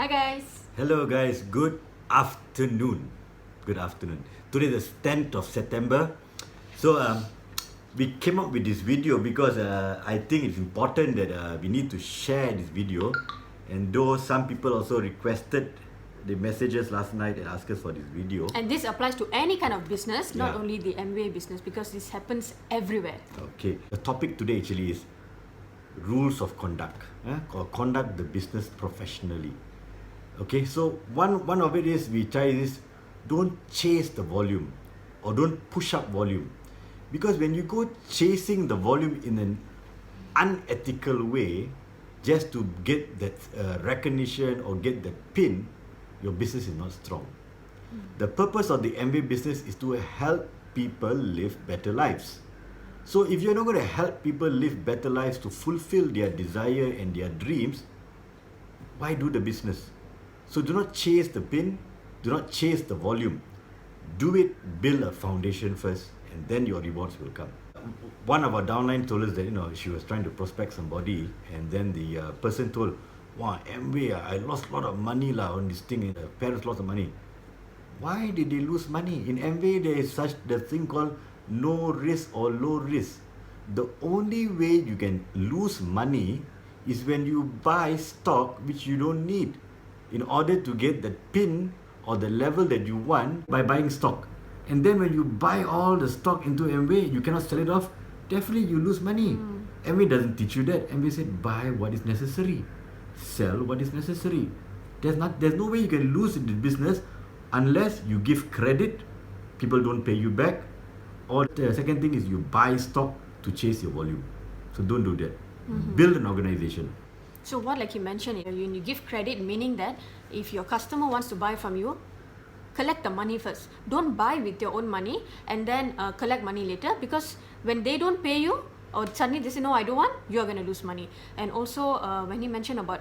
Hi guys. Hello guys, good afternoon. Good afternoon. Today is 10th of September. So we came up with this video because I think it's important that we need to share this video. And though some people also requested the messages last night and asked us for this video. And this applies to any kind of business, not Yeah. only the Amway business, because this happens everywhere. Okay, the topic today actually is rules of conduct, or conduct the business professionally. Okay, so one of it is we try this: don't chase the volume or don't push up volume, because when you go chasing the volume in an unethical way just to get that recognition or get the pin, your business is not strong. The purpose of the MBA business is to help people live better lives. So if you're not going to help people live better lives to fulfill their desire and their dreams, why do the business? So do not chase the pin, do not chase the volume. Do it, build a foundation first, and then your rewards will come. One of our downline told us that she was trying to prospect somebody, and then the person told, "Wow, Amway, I lost a lot of money on this thing, and the parents lost the money." Why did they lose money? In Amway, there is such the thing called no risk or low risk. The only way you can lose money is when you buy stock which you don't need in order to get the pin or the level that you want by buying stock. And then when you buy all the stock into Amway, you cannot sell it off, definitely you lose money. Amway doesn't teach you that. Amway said buy what is necessary, sell what is necessary. There's no way you can lose in the business unless you give credit, people don't pay you back, or the second thing is you buy stock to chase your volume. So don't do that. Build an organization. So what, like you mentioned, when you give credit, meaning that if your customer wants to buy from you, collect the money first. Don't buy with your own money and then collect money later, because when they don't pay you or suddenly they say, no, I don't want, you're going to lose money. And also when you mentioned about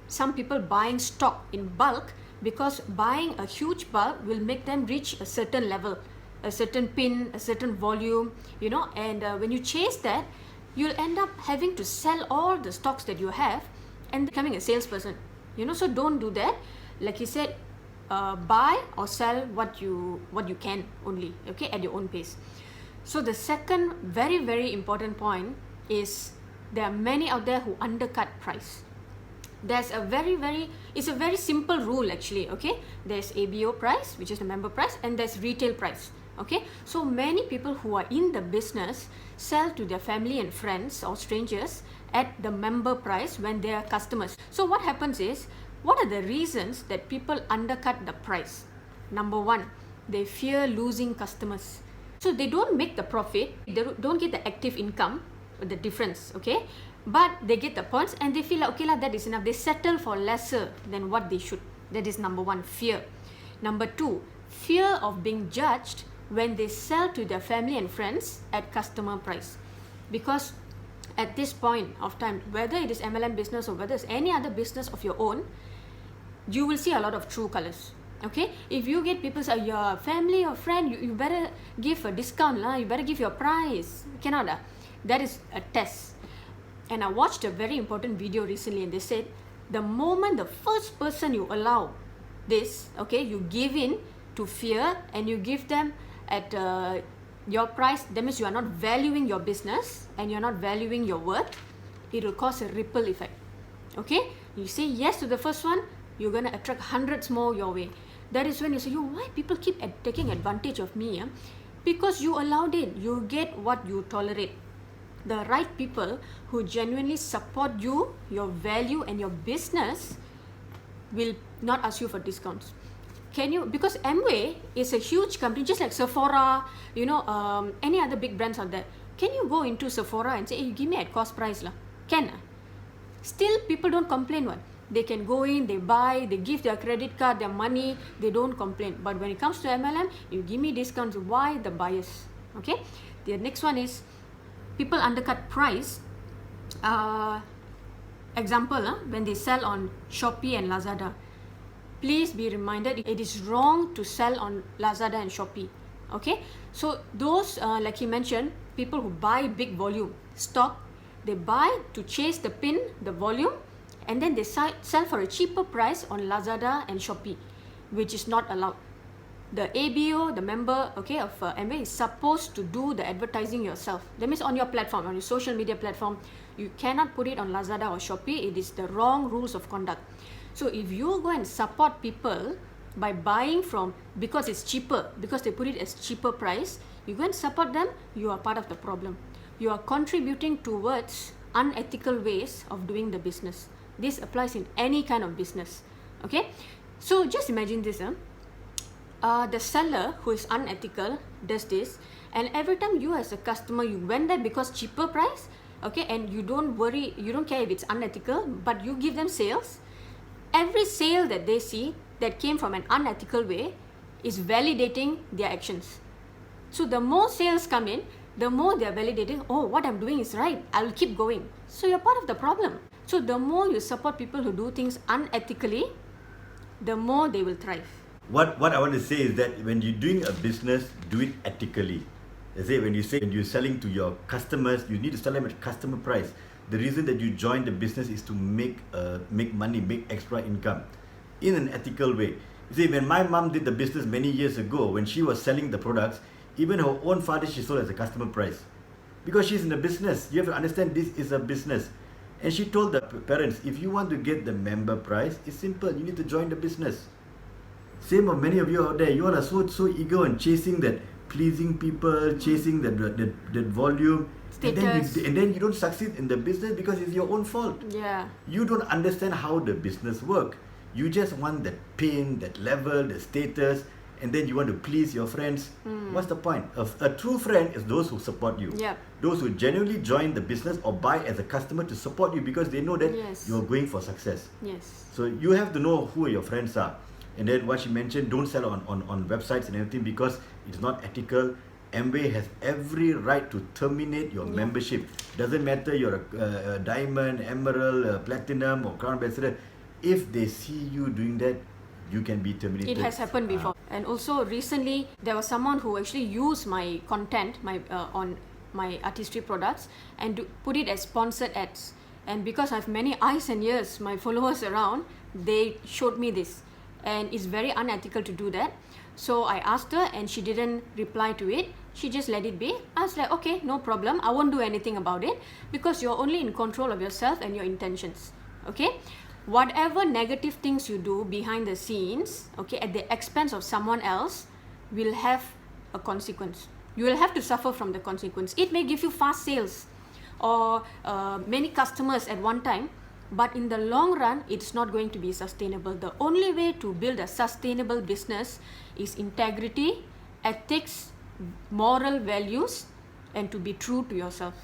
some people buying stock in bulk, because buying a huge bulk will make them reach a certain level, a certain pin, a certain volume, and when you chase that, you'll end up having to sell all the stocks that you have and becoming a salesperson, so don't do that. Like you said, buy or sell what you can only, okay, at your own pace. So the second very, very important point is there are many out there who undercut price. There's it's a very simple rule actually, okay? There's ABO price, which is the member price, and there's retail price, okay? So many people who are in the business sell to their family and friends or strangers at the member price when they are customers. So what happens is, what are the reasons that people undercut the price? Number one, they fear losing customers. So they don't make the profit, they don't get the active income, the difference, okay? But they get the points and they feel like, okay, that is enough. They settle for lesser than what they should. That is number one, fear. Number two, fear of being judged when they sell to their family and friends at customer price. Because at this point of time, whether it is MLM business or whether it's any other business of your own, you will see a lot of true colors. Okay, if you get people say your family or friend, you better give a discount, you better give your price. Cannot. That is a test. And I watched a very important video recently, and they said the moment the first person you allow this, okay, you give in to fear and you give them at your price, that means you are not valuing your business and you're not valuing your worth. It will cause a ripple effect. Okay, you say yes to the first one, you're going to attract hundreds more your way. That is when you say, why people keep taking advantage of me? Because you allowed it. You get what you tolerate. The right people who genuinely support you, your value and your business will not ask you for discounts. Because Amway is a huge company, just like Sephora, any other big brands out there. Can you go into Sephora and say, hey, give me at cost price? Can. Still, people don't complain. They can go in, they buy, they give their credit card, their money, they don't complain. But when it comes to MLM, you give me discounts. Why? The bias. Okay. The next one is people undercut price. Example, when they sell on Shopee and Lazada. Please be reminded, it is wrong to sell on Lazada and Shopee. Okay. So those, like he mentioned, people who buy big volume stock, they buy to chase the pin, the volume, and then they sell for a cheaper price on Lazada and Shopee, which is not allowed. The ABO, the member, okay, of Amway is supposed to do the advertising yourself. That means on your platform, on your social media platform, you cannot put it on Lazada or Shopee. It is the wrong rules of conduct. So if you go and support people by buying from, because it's cheaper, because they put it as cheaper price, you go and support them, you are part of the problem. You are contributing towards unethical ways of doing the business. This applies in any kind of business. Okay, so just imagine this. The seller who is unethical does this, and every time you as a customer, you went there because cheaper price, okay, and you don't worry, you don't care if it's unethical, but you give them sales. Every sale that they see that came from an unethical way is validating their actions. So the more sales come in, the more they're validating, oh, what I'm doing is right, I'll keep going. So you're part of the problem. So the more you support people who do things unethically, the more they will thrive. What I want to say is that when you're doing a business, do it ethically. When you're selling to your customers, you need to sell them at customer price. The reason that you join the business is to make money, make extra income in an ethical way. You see, when my mom did the business many years ago, when she was selling the products, even her own father she sold as a customer price. Because she's in the business, you have to understand this is a business. And she told the parents, if you want to get the member price, it's simple, you need to join the business. Same of many of you out there, you all are so eager and chasing that pleasing people, chasing that volume. And then you don't succeed in the business because it's your own fault. Yeah. You don't understand how the business works. You just want that pin, that level, the status, and then you want to please your friends. What's the point? A true friend is those who support you. Yep. Those who genuinely join the business or buy as a customer to support you because they know that Yes. you're going for success. Yes. So you have to know who your friends are. And then what she mentioned, don't sell on websites and everything because it's not ethical. Amway has every right to terminate your membership. Doesn't matter you're a diamond, emerald, platinum or crown ambassador. If they see you doing that, you can be terminated. It has happened before. And also recently, there was someone who actually used my content on my artistry products and put it as sponsored ads. And because I have many eyes and ears, my followers around, they showed me this. And it's very unethical to do that. So I asked her and she didn't reply to it. She just let it be. I was like, okay, no problem. I won't do anything about it because you're only in control of yourself and your intentions. Okay? Whatever negative things you do behind the scenes, okay, at the expense of someone else, will have a consequence. You will have to suffer from the consequence. It may give you fast sales or many customers at one time, but in the long run, it's not going to be sustainable. The only way to build a sustainable business is integrity, ethics, moral values, and to be true to yourself.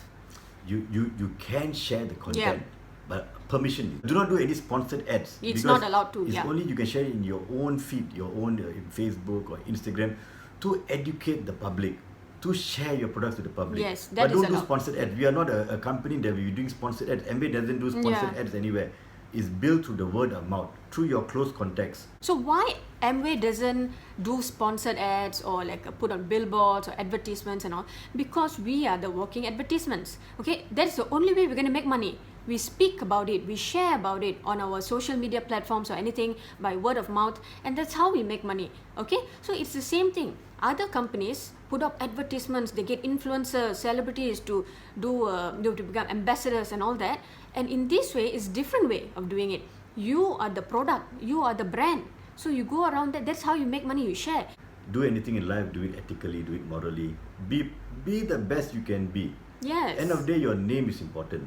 You can share the content, but permission. Do not do any sponsored ads. It's not allowed to. It's only you can share it in your own feed, your own Facebook or Instagram, to educate the public, to share your products to the public. Yes, that but is don't do allowed. sponsored ads. We are not a company that we're doing sponsored ads. Amway doesn't do sponsored ads anywhere. It's built through the word of mouth, through your close contacts. So why Amway doesn't do sponsored ads or like put on billboards or advertisements and all? Because we are the walking advertisements. Okay, that's the only way we're going to make money. We speak about it, we share about it on our social media platforms or anything by word of mouth, and that's how we make money. Okay, so it's the same thing. Other companies put up advertisements, they get influencers, celebrities to become ambassadors and all that. And in this way, it's different way of doing it. You are the product, you are the brand. So you go around that, that's how you make money, you share. Do anything in life, do it ethically, do it morally. Be the best you can be. Yes. End of the day, your name is important.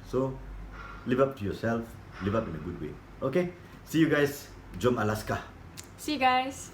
So, live up to yourself, live up in a good way. Okay? See you guys. Jom Alaska. See you guys.